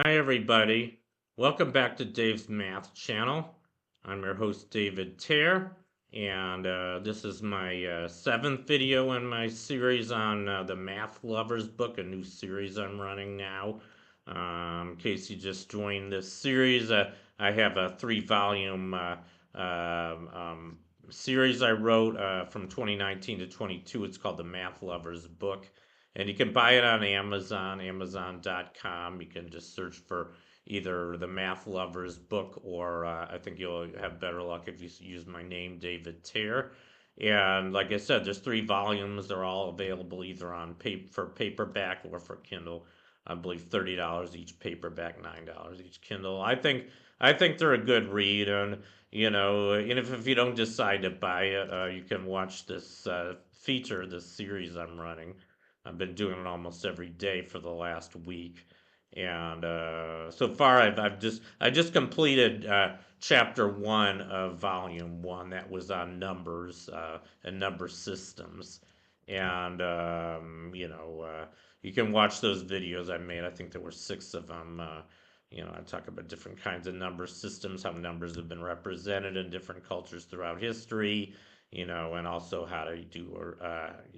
Hi, everybody. Welcome back to Dave's Math Channel. I'm your host, David Tare, and this is my seventh video in my series on the Math Lovers book, a new series I'm running now. In case you just joined this series, I have a three-volume series I wrote from 2019 to 22. It's called the Math Lovers book, and you can buy it on Amazon, Amazon.com. You can just search for either the Math Lovers book, or I think you'll have better luck if you use my name, David Tare. And like I said, there's three volumes. They're all available either on for paperback or for Kindle. I believe $30 each paperback, $9 each Kindle. I think they're a good read, and and if you don't decide to buy it, you can watch this this series I'm running. I've been doing it almost every day for the last week, and so far I just completed chapter one of volume one. That was on numbers and number systems, and you can watch those videos I made. I think there were six of them. I talk about different kinds of number systems, how numbers have been represented in different cultures throughout history, and also how to do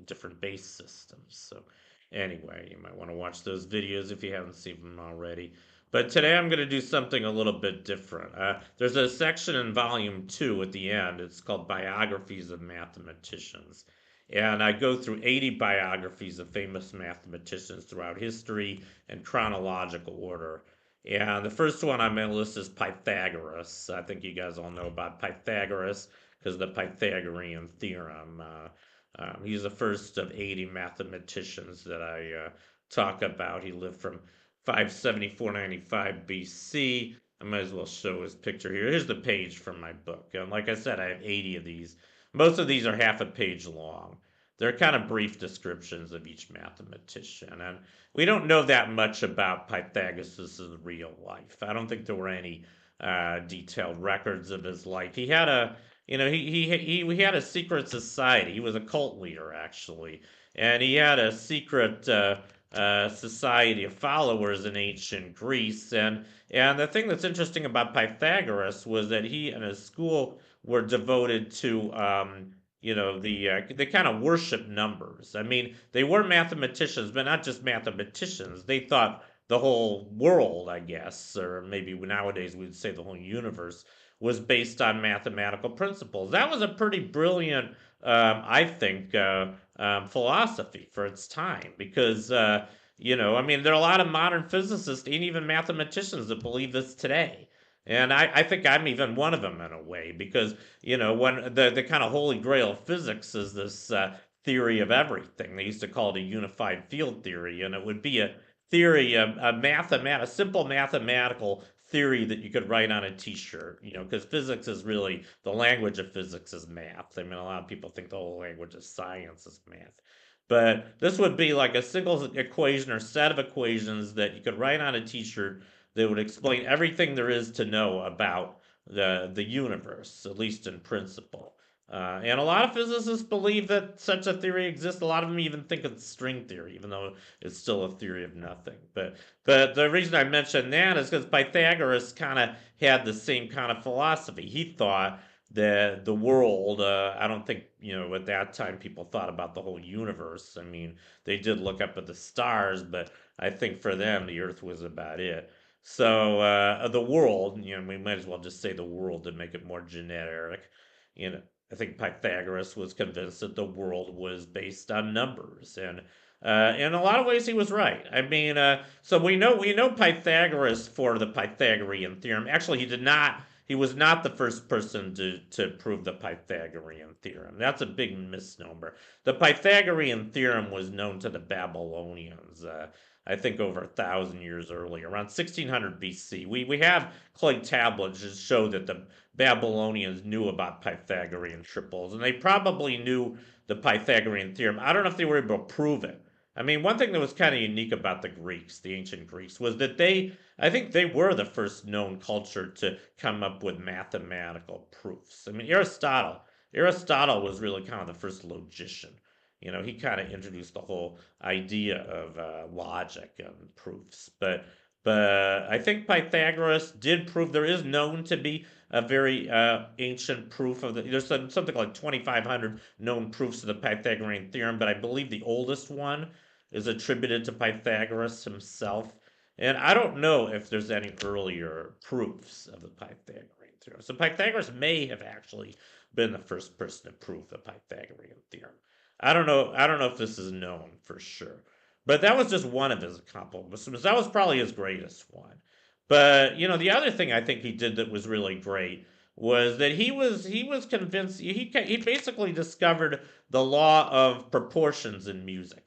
different base systems. So, anyway, you might want to watch those videos if you haven't seen them already. But today I'm going to do something a little bit different. There's a section in volume two at the end. It's called Biographies of Mathematicians. And I go through 80 biographies of famous mathematicians throughout history in chronological order. And the first one I'm going to list is Pythagoras. I think you guys all know about Pythagoras because of the Pythagorean theorem. He's the first of 80 mathematicians that I talk about. He lived from 574-95 BC. I might as well show his picture here. Here's the page from my book. And like I said, I have 80 of these. Most of these are half a page long. They're kind of brief descriptions of each mathematician. And we don't know that much about Pythagoras' real life. I don't think there were any detailed records of his life. He had a he had a secret society. He was a cult leader actually, and he had a secret society of followers in ancient Greece. And the thing that's interesting about Pythagoras was that he and his school were devoted to they kind of worship numbers. I mean, they were mathematicians, but not just mathematicians. They thought the whole world, I guess, or maybe nowadays we'd say the whole universe, was based on mathematical principles. That was a pretty brilliant, I think, philosophy for its time because, I mean, there are a lot of modern physicists and even mathematicians that believe this today. And I think I'm even one of them in a way because, when the kind of holy grail of physics is this theory of everything. They used to call it a unified field theory, and it would be a theory, a simple mathematical theory that you could write on a T-shirt. Because physics is really the language of physics is math. I mean, a lot of people think the whole language of science is math, but this would be like a single equation or set of equations that you could write on a T-shirt that would explain everything there is to know about the universe, at least in principle. And a lot of physicists believe that such a theory exists. A lot of them even think it's string theory, even though it's still a theory of nothing. But the reason I mention that is because Pythagoras kind of had the same kind of philosophy. He thought that the world, I don't think, at that time people thought about the whole universe. I mean, they did look up at the stars, but I think for them, the earth was about it. So the world, we might as well just say the world to make it more generic. I think Pythagoras was convinced that the world was based on numbers, and in a lot of ways he was right. I mean, so we know Pythagoras for the Pythagorean theorem. Actually, he did not. He was not the first person to prove the Pythagorean theorem. That's a big misnomer. The Pythagorean theorem was known to the Babylonians. I think over 1,000 years earlier, around 1600 BC. We have clay tablets that show that the Babylonians knew about Pythagorean triples, and they probably knew the Pythagorean theorem. I don't know if they were able to prove it. I mean, one thing that was kind of unique about the Greeks, the ancient Greeks, was that I think they were the first known culture to come up with mathematical proofs. I mean, Aristotle was really kind of the first logician. He kind of introduced the whole idea of logic and proofs. But I think Pythagoras did prove there is known to be a very ancient proof of the. There's something like 2,500 known proofs of the Pythagorean theorem, but I believe the oldest one is attributed to Pythagoras himself. And I don't know if there's any earlier proofs of the Pythagorean theorem. So Pythagoras may have actually been the first person to prove the Pythagorean theorem. I don't know. I don't know if this is known for sure. But that was just one of his accomplishments. That was probably his greatest one. But the other thing I think he did that was really great was that he was convinced he basically discovered the law of proportions in music.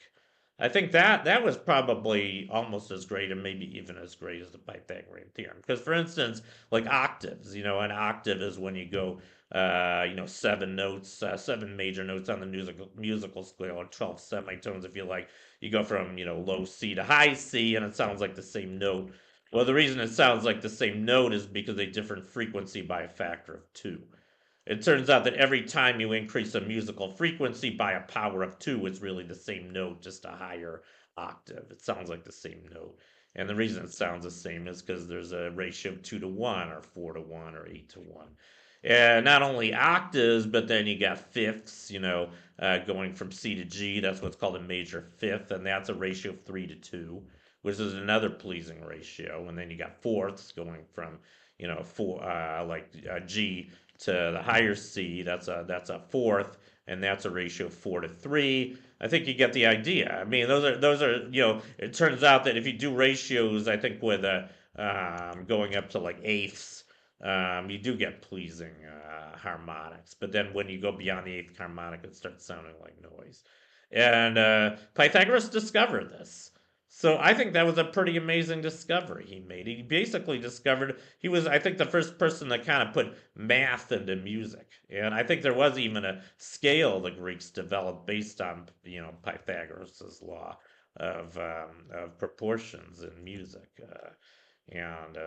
I think that was probably almost as great and maybe even as great as the Pythagorean theorem. Because for instance, like octaves, an octave is when you go seven notes, seven major notes on the musical scale, or 12 semitones if you like. You go from low C to high C, and it sounds like the same note. Well, the reason it sounds like the same note is because they differ in frequency by a factor of two. It turns out that every time you increase a musical frequency by a power of two, it's really the same note, just a higher octave. It sounds like the same note. And the reason it sounds the same is because there's a ratio of 2 to 1, or 4 to 1, or 8 to 1. And not only octaves, but then you got fifths, going from C to G. That's what's called a major fifth, and that's a ratio of 3 to 2, which is another pleasing ratio. And then you got fourths going from, G to the higher C. That's a fourth, and that's a ratio of 4 to 3. I think you get the idea. I mean, those are. It turns out that if you do ratios, I think with going up to like eighths, you do get pleasing harmonics. But then when you go beyond the eighth harmonic, it starts sounding like noise. And Pythagoras discovered this. So I think that was a pretty amazing discovery he made. He basically discovered he was, I think, the first person that kind of put math into music. And I think there was even a scale the Greeks developed based on Pythagoras's law of proportions in music. And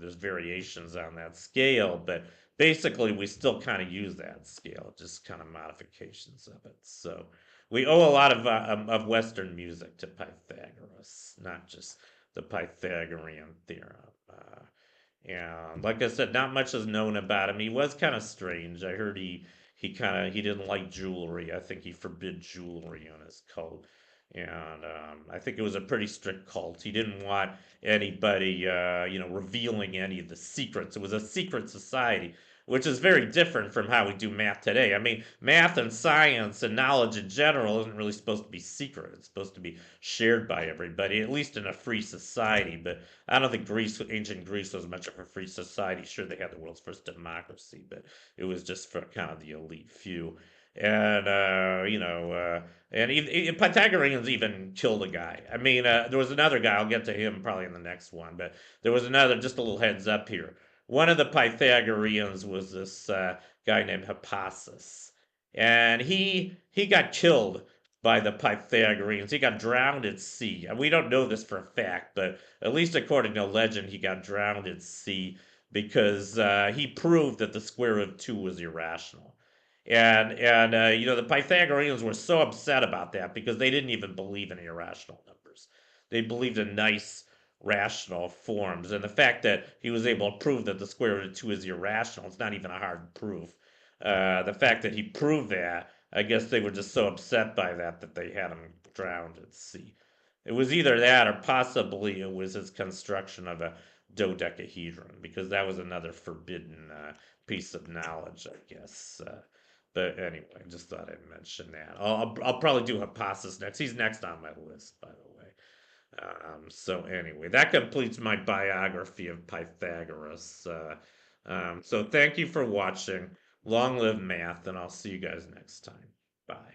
there's variations on that scale, but basically we still kind of use that scale, just kind of modifications of it. So we owe a lot of Western music to Pythagoras, not just the Pythagorean theorem. And like I said, not much is known about him. He was kind of strange. I heard he didn't like jewelry. I think he forbid jewelry on his cult. And I think it was a pretty strict cult. He didn't want anybody, revealing any of the secrets. It was a secret society, which is very different from how we do math today. I mean, math and science and knowledge in general isn't really supposed to be secret. It's supposed to be shared by everybody, at least in a free society. But I don't think ancient Greece was much of a free society. Sure, they had the world's first democracy, but it was just for kind of the elite few. And Pythagoreans even killed a guy. I mean, there was another guy. I'll get to him probably in the next one, but there was another. Just a little heads up here. One of the Pythagoreans was this guy named Hippasus, and he got killed by the Pythagoreans. He got drowned at sea. And we don't know this for a fact, but at least according to legend, he got drowned at sea because he proved that the square root of two was irrational. And the Pythagoreans were so upset about that because they didn't even believe in irrational numbers. They believed in nice rational forms. And the fact that he was able to prove that the square root of 2 is irrational, it's not even a hard proof. The fact that he proved that, I guess they were just so upset by that they had him drowned at sea. It was either that or possibly it was his construction of a dodecahedron, because that was another forbidden piece of knowledge, I guess. But anyway, just thought I'd mention that. I'll probably do Hippasus next. He's next on my list, by the way. So anyway, that completes my biography of Pythagoras. So thank you for watching. Long live math, and I'll see you guys next time. Bye.